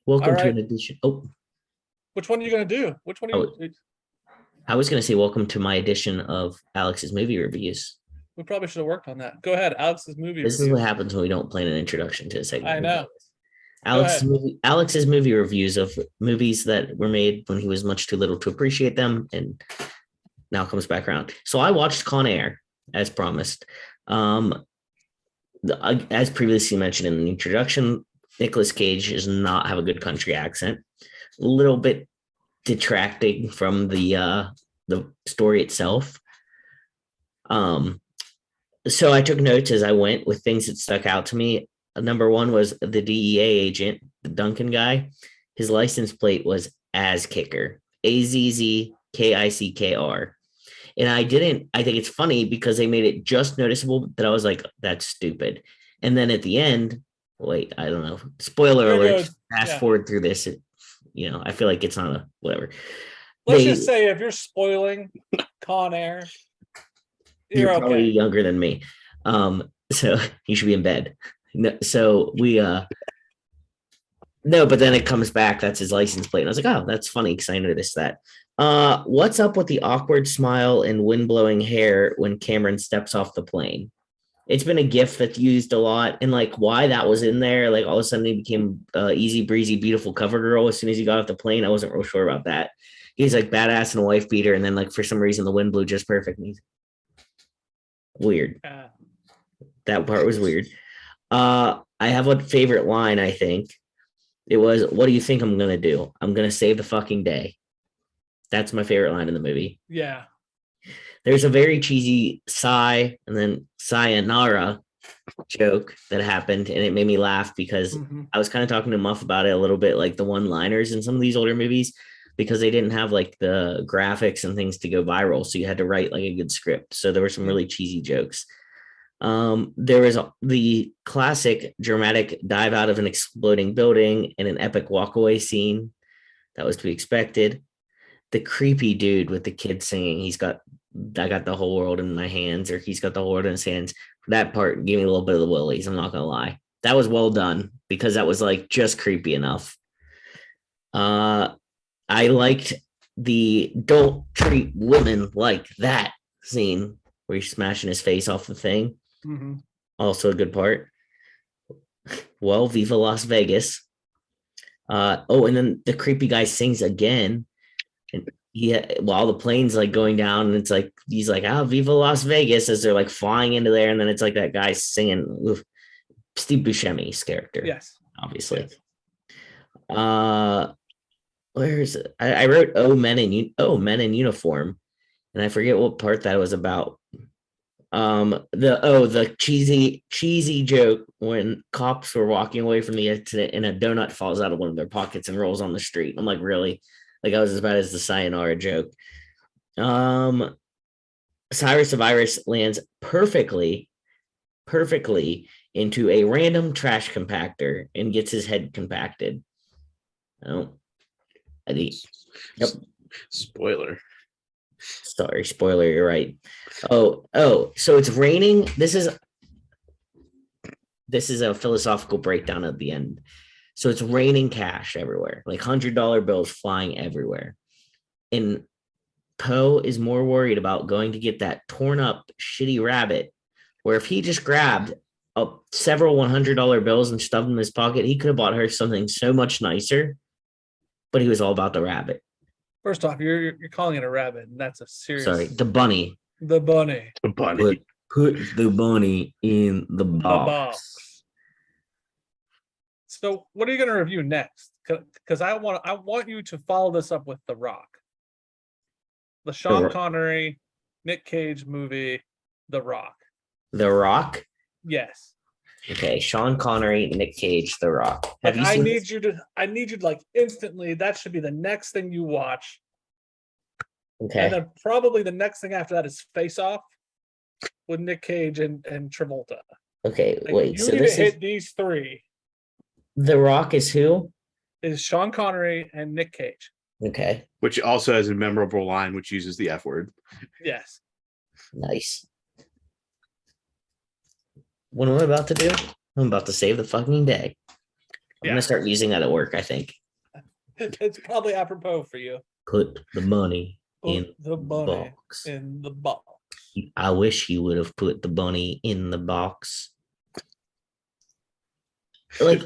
All Welcome to right. an edition. Oh, Which one are you gonna do? Which one are oh, you? I was going to say welcome to my edition of Alex's movie reviews. We probably should have worked on that. Go ahead, Alex's movie This is what reviews. happens when we don't plan an introduction to a I segment. know. Go ahead. Alex's movie reviews of movies that were made when he was much too little to appreciate them, and now comes back around. So I watched Con Air as promised. Um, as previously mentioned in the introduction, Nicolas Cage does not have a good country accent. A little bit detracting from the story itself. Um, so I took notes as I went with things that stuck out to me. Number one was the DEA agent, the Duncan guy. His license plate was As Kicker, AZZKICKR. And I think it's funny because they made it just noticeable that I was like, that's stupid. And then at the end, wait, I don't know. Spoiler You're alert, good. fast Yeah. forward through this. I feel like it's on a whatever. Let's They, just say if you're spoiling Con Air, you're you're probably okay. younger than me. So you should be in bed. No, so we no, but then it comes back. That's his license plate. And I was like, oh, that's funny because I noticed that. What's up with the awkward smile and wind blowing hair when Cameron steps off the plane? It's been a gif that's used a lot, and like why that was in there. Like all of a sudden he became easy breezy, beautiful cover girl as soon as he got off the plane. I wasn't real sure about that. He's like badass and a wife beater, and then like for some reason the wind blew just perfect. Weird. That part was weird. I have a favorite line. I think it was, "What do you think I'm gonna do? I'm gonna save the fucking day." That's my favorite line in the movie. Yeah. There's a very cheesy sigh and then sayonara joke that happened, and it made me laugh because I was kind of talking to Muff about it a little bit, like the one-liners in some of these older movies, because they didn't have like the graphics and things to go viral, so you had to write like a good script. So there were some really cheesy jokes. There was the classic dramatic dive out of an exploding building and an epic walkaway scene that was to be expected. The creepy dude with the kid singing, I got the whole world in my hands, or he's got the whole world in his hands. That part gave me a little bit of the willies. I'm not gonna lie. That was well done because that was like just creepy enough. I liked the "don't treat women like that" scene where he's smashing his face off the thing. Also a good part. Well, Viva Las Vegas. And then the creepy guy sings again, and while the plane's like going down, and it's like he's like, "Ah, Viva Las Vegas" as they're like flying into there, and then it's like that guy singing. Oof, Steve Buscemi's character, Yes, obviously. Yes. Where is it? I wrote men in uniform," and I forget what part that was about. The cheesy joke when cops were walking away from the incident and a donut falls out of one of their pockets and rolls on the street. I'm like, really? Like I was as bad as the sayonara joke. Cyrus the Virus lands perfectly into a random trash compactor and gets his head compacted. Oh, yep. Spoiler. Sorry, spoiler, you're right. So it's raining. This is a philosophical breakdown at the end. So it's raining cash everywhere, like $100 bills flying everywhere. And Poe is more worried about going to get that torn up shitty rabbit, where if he just grabbed several $100 bills and stuffed them in his pocket, he could have bought her something so much nicer, but he was all about the rabbit. First off, you're calling it a rabbit, and that's a serious. Sorry, the bunny. The bunny. The bunny. Put the bunny in the box. So, what are you going to review next? Because I want you to follow this up with The Rock, the Sean Connery, Nick Cage movie, The Rock. The Rock. Yes. Okay, Sean Connery, Nick Cage, The Rock. Have you seen this? I need you to like instantly. That should be the next thing you watch. Okay. And then probably the next thing after that is Face Off with Nick Cage and Travolta. Okay, like, wait. You need to hit these three. The Rock is who? Is Sean Connery and Nick Cage. Okay. Which also has a memorable line which uses the F word. Yes. Nice. What am I about to do? I'm about to save the fucking day. I'm gonna start using that at work, I think. It's probably apropos for you. Put the money in Put the the bunny box. in the box. I wish he would have put the bunny in the box. Like,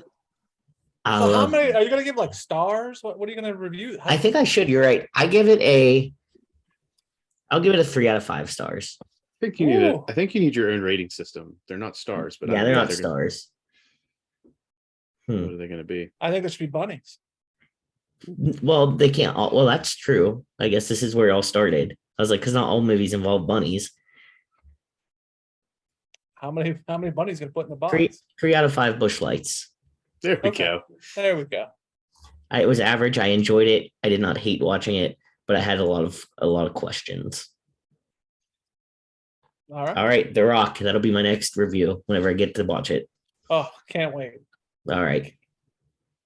I So how love. many are you gonna give like stars? What are you gonna review? I think I should. You're right. I'll give it a 3 out of 5 stars. I think you need Ooh. I think you need your own rating system. They're not stars, but I Yeah, don't they're know not what stars. What are they going to be? I think there should be bunnies. Well, they can't all. Well, that's true. I guess this is where it all started. I was like, because not all movies involve bunnies. How many bunnies gonna put in the box? 3 out of 5 bush lights. There we Okay. go. There we go. It was average. I enjoyed it. I did not hate watching it, but I had a lot of questions. All right. All right, The Rock. That'll be my next review whenever I get to watch it. Oh, can't wait. All right.